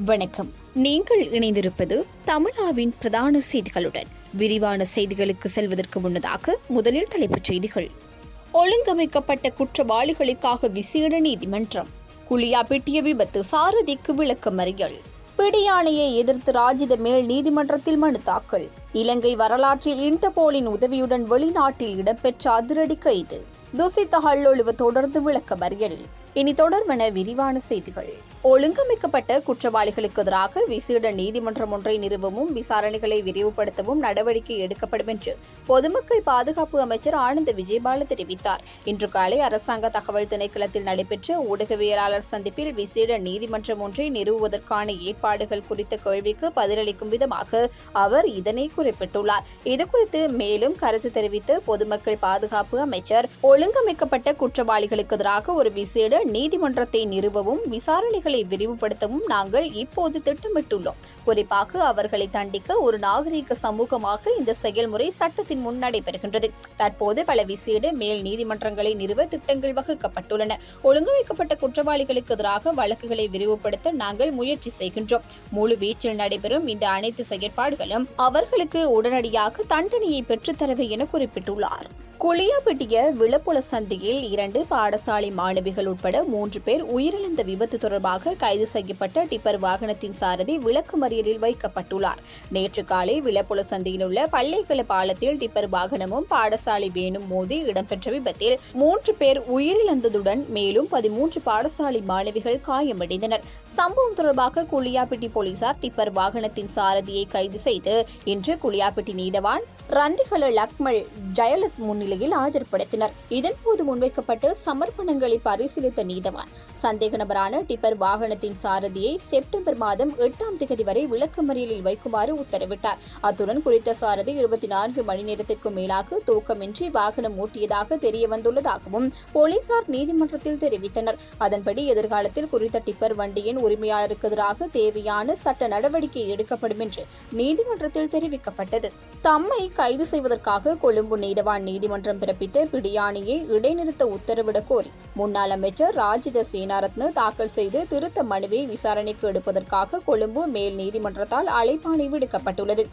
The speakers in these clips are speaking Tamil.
வணக்கம். நீங்கள் இணைந்திருப்பது தமிழாவின் பிரதான செய்திகளுடன். விரிவான செய்திகளுக்கு செல்வதற்கு முன்னதாக முதலில் தலைப்புச் செய்திகள். ஒழுங்கமைக்கப்பட்ட குற்றவாளிகளுக்காக விசேட நீதிமன்றம். குளியாப்பிட்டிய விபத்து சாரதிக்கு விளக்கமறியல். பிடியாணையை எதிர்த்து ராஜித மேல் நீதிமன்றத்தில் மனு தாக்கல். இலங்கை வரலாற்றில் இன்டர்போலின் உதவியுடன் வெளிநாட்டில் இடம்பெற்ற அதிரடி கைது. துசித்த ஹல்லொழுவ தொடர்ந்து விளக்கமறியலில். இனி தொடர்வன விரிவான செய்திகள். ஒழுங்கமைக்கப்பட்ட குற்றவாளிகளுக்கு எதிராக விசேட நீதிமன்றம் ஒன்றை நிறுவவும் விசாரணைகளை விரிவுபடுத்தவும் நடவடிக்கை எடுக்கப்படும் என்று பொதுமக்கள் பாதுகாப்பு அமைச்சர் ஆனந்த விஜயபால தெரிவித்தார். இன்று காலை அரசாங்க தகவல் திணைக்களத்தில் நடைபெற்ற ஊடகவியலாளர் சந்திப்பில் விசேட நீதிமன்றம் ஒன்றை நிறுவுவதற்கான ஏற்பாடுகள் குறித்த கேள்விக்கு பதிலளிக்கும் விதமாக அவர் இதனை குறிப்பிட்டுள்ளார். இதுகுறித்து மேலும் கருத்து தெரிவித்த பொதுமக்கள் பாதுகாப்பு அமைச்சர், ஒழுங்கமைக்கப்பட்ட குற்றவாளிகளுக்கு எதிராக ஒரு விசேட நீதிமன்றத்தை நிறுவவும் விசாரணைகளை விரிவுபடுத்தவும் நாங்கள் இப்போது திட்டமிட்டுள்ளோம். குறிப்பாக அவர்களை தண்டிக்க ஒரு நாகரீக சமூகமாக இந்த செயல்முறை சட்டத்தின் முன் நடைபெறுகின்றது. தற்போது பல விசேட மேல் நீதிமன்றங்களை நிறுவ திட்டங்கள் வகுக்கப்பட்டுள்ளன. ஒழுங்கமைக்கப்பட்ட குற்றவாளிகளுக்கு எதிராக வழக்குகளை விரிவுபடுத்த நாங்கள் முயற்சி செய்கின்றோம். முழு வீச்சில் நடைபெறும் இந்த அனைத்து செயற்பாடுகளும் அவர்களுக்கு உடனடியாக தண்டனையை பெற்றுத்தரவை என குறிப்பிட்டுள்ளார். குளியாப்பிட்டிய விளப்புல சந்தியில் 2 பாடசாலை மாணவிகள் உட்பட 3 பேர் உயிரிழந்த விபத்து தொடர்பாக கைது செய்யப்பட்ட டிப்பர் வாகனத்தின் சாரதி விளக்கமறியலில் வைக்கப்பட்டுள்ளார். நேற்று காலை விளப்புல சந்தியில் உள்ள பள்ளிக்கல பாலத்தில் டிப்பர் வாகனமும் பாடசாலை வேனும் மோதி இடம்பெற்ற விபத்தில் 3 பேர் உயிரிழந்ததுடன் மேலும் 13 பாடசாலை மாணவிகள் காயமடைந்தனர். சம்பவம் தொடர்பாக குளியாப்பிட்டி போலீசார் டிப்பர் வாகனத்தின் சாரதியை கைது செய்து இன்று குளியாப்பிட்டி நீதவான் ரந்திகல லக்மல் ஜயலத் முன்னிலையில் ஆஜர்படுத்தினர். இதன்போது முன்வைக்கப்பட்ட சமர்ப்பணங்களை பரிசீலித்த நீதவான் சந்தேக நபரான டிப்பர் வாகனத்தின் சாரதியை செப்டம்பர் மாதம் 8ஆம் தேதி வரை விளக்கமறியலில் வைக்குமாறு உத்தரவிட்டார். அத்துடன் குறித்த சாரதி 24 மணி நேரத்திற்கு மேலாக தூக்கமின்றி வாகனம் ஓட்டியதாக தெரிய வந்துள்ளதாகவும் போலீசார் நீதிமன்றத்தில் தெரிவித்தனர். அதன்படி எதிர்காலத்தில் குறித்த டிப்பர் வண்டியின் உரிமையாளருக்கு எதிராக தேவையான சட்ட நடவடிக்கை எடுக்கப்படும் என்று நீதிமன்றத்தில் தெரிவிக்கப்பட்டது. தம்மை கைது செய்வதற்காக கொழும்பு நீதவான் நீதிமன்றம் பிறப்பித்த பிடியாணையை இடைநிறுத்த உத்தரவிடக் கோரி முன்னாள் அமைச்சர் ராஜித சேனாரத்ன தாக்கல் செய்து திருத்த மனுவை விசாரணைக்கு எடுப்பதற்காக கொழும்பு மேல் நீதிமன்றத்தால் அழைப்பாணை விடுக்கப்பட்டுள்ளது.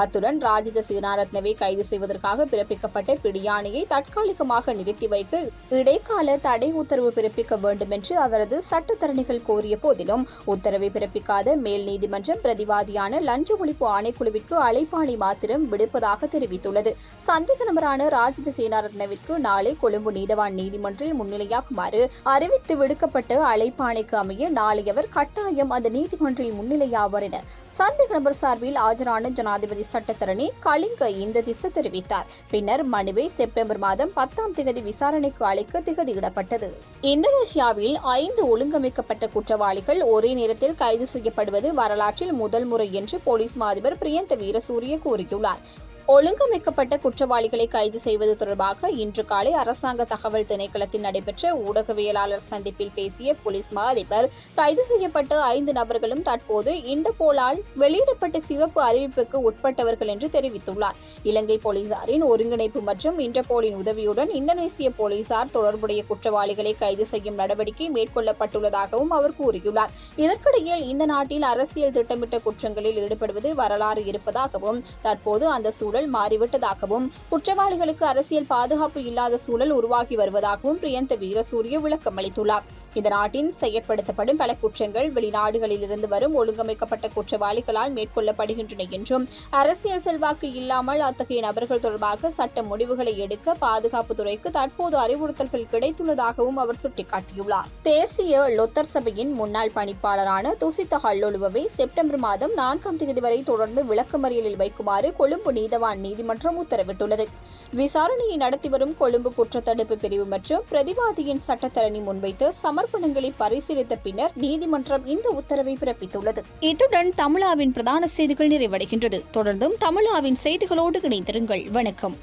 அத்துடன் ராஜித சேனாரத்னவை கைது செய்வதற்காக பிறப்பிக்கப்பட்ட பிடியாணையை தற்காலிகமாக நிறுத்தி வைக்க இடைக்கால தடை உத்தரவு பிறப்பிக்க வேண்டும் என்று அவரது சட்டத்தரணிகள் கோரிய போதிலும் உத்தரவை பிறப்பிக்காத மேல் நீதிமன்றம் பிரதிவாதியான லஞ்ச ஒழிப்பு ஆணைக்குழுவிற்கு அழைப்பாணை மாத்திரம் விடுப்பதாக தெரிவித்துள்ளது. சந்தேக நபரான ராஜித சேனாரத்னவிற்கு நாளை கொழும்பு நீதவான் நீதிமன்றில் முன்னிலையாகுமாறு அறிவித்து விடுக்கப்பட்ட அழைப்பாணைக்கு அமைய நாளை அவர் கட்டாயம் அந்த நீதிமன்றில் முன்னிலையாவார் என சந்தேக நபர் சார்பில் ஆஜரான ஜனாதிபதி சட்டத்தரணி கலிங்க இந்த திசை தெரிவித்தார். பின்னர் மனுவை செப்டம்பர் மாதம் 10ஆம் தேதி விசாரணைக்கு அழைக்க திகதியிடப்பட்டது. இந்தோனேசியாவில் 5 ஒழுங்கமைக்கப்பட்ட குற்றவாளிகள் ஒரே நேரத்தில் கைது செய்யப்படுவது வரலாற்றில் முதல் முறை என்று போலீஸ் மாதிபர் பிரியந்த வீரசூரிய கூறியுள்ளார். ஒழுங்கமைக்கப்பட்ட குற்றவாளிகளை கைது செய்வது தொடர்பாக இன்று காலை அரசாங்க தகவல் திணைக்களத்தில் நடைபெற்ற ஊடகவியலாளர் சந்திப்பில் பேசிய போலீஸ் மா அதிபர், கைது செய்யப்பட்ட 5 நபர்களும் தற்போது இன்டர்போலால் வெளியிடப்பட்ட சிவப்பு அறிவிப்புக்கு உட்பட்டவர்கள் என்று தெரிவித்துள்ளார். இலங்கை போலீசாரின் ஒருங்கிணைப்பு மற்றும் இன்டர்போலின் உதவியுடன் இந்தோனேசிய போலீசார் தொடர்புடைய குற்றவாளிகளை கைது செய்யும் நடவடிக்கை மேற்கொள்ளப்பட்டுள்ளதாகவும் அவர் கூறியுள்ளார். இதற்கிடையில் இந்த நாட்டில் அரசியல் திட்டமிட்ட குற்றங்களில் ஈடுபடுவது வரலாறு இருப்பதாகவும் தற்போது அந்த சூழல் மாறிவிட்டதாகவும் குற்றவாளிகளுக்கு அரசியல் பாதுகாப்பு இல்லாத சூழல் உருவாகி வருவதாகவும் பிரியந்த வீரசூரிய விளக்கம் அளித்துள்ளார். இந்த நாட்டின் செயற்படுத்தப்படும் பல குற்றங்கள் வெளிநாடுகளில் இருந்து வரும் ஒழுங்கமைக்கப்பட்ட குற்றவாளிகளால் மேற்கொள்ளப்படுகின்றன என்றும் அரசியல் செல்வாக்கு இல்லாமல் அத்தகைய நபர்கள் தொடர்பாக சட்ட முடிவுகளை எடுக்க பாதுகாப்பு துறைக்கு தற்போது அறிவுறுத்தல்கள் கிடைத்துள்ளதாகவும் அவர் சுட்டிக்காட்டியுள்ளார். தேசிய லொத்தர் சபையின் முன்னாள் பணிப்பாளரான துசித்த ஹல்லொழுவை செப்டம்பர் மாதம் 4ஆம் தேதி வரை தொடர்ந்து விளக்கமறியலில் வைக்குமாறு கொழும்பு நீதவான் நீதிமன்றம் உத்தரவிட்டுள்ளது. விசாரணையை நடத்தி வரும் கொழும்பு குற்றத்தடுப்பு பிரிவு மற்றும் பிரதிவாதியின் சட்டத்தரணி முன்வைத்த சமர்ப்பணங்களை பரிசீலித்த பின்னர் நீதிமன்றம் இந்த உத்தரவை பிறப்பித்துள்ளது. இத்துடன் தமிழாவின் பிரதான செய்திகள் நிறைவடைகின்றது. தொடர்ந்தும் தமிழாவின் செய்திகளோடு இணைந்திருங்கள். வணக்கம்.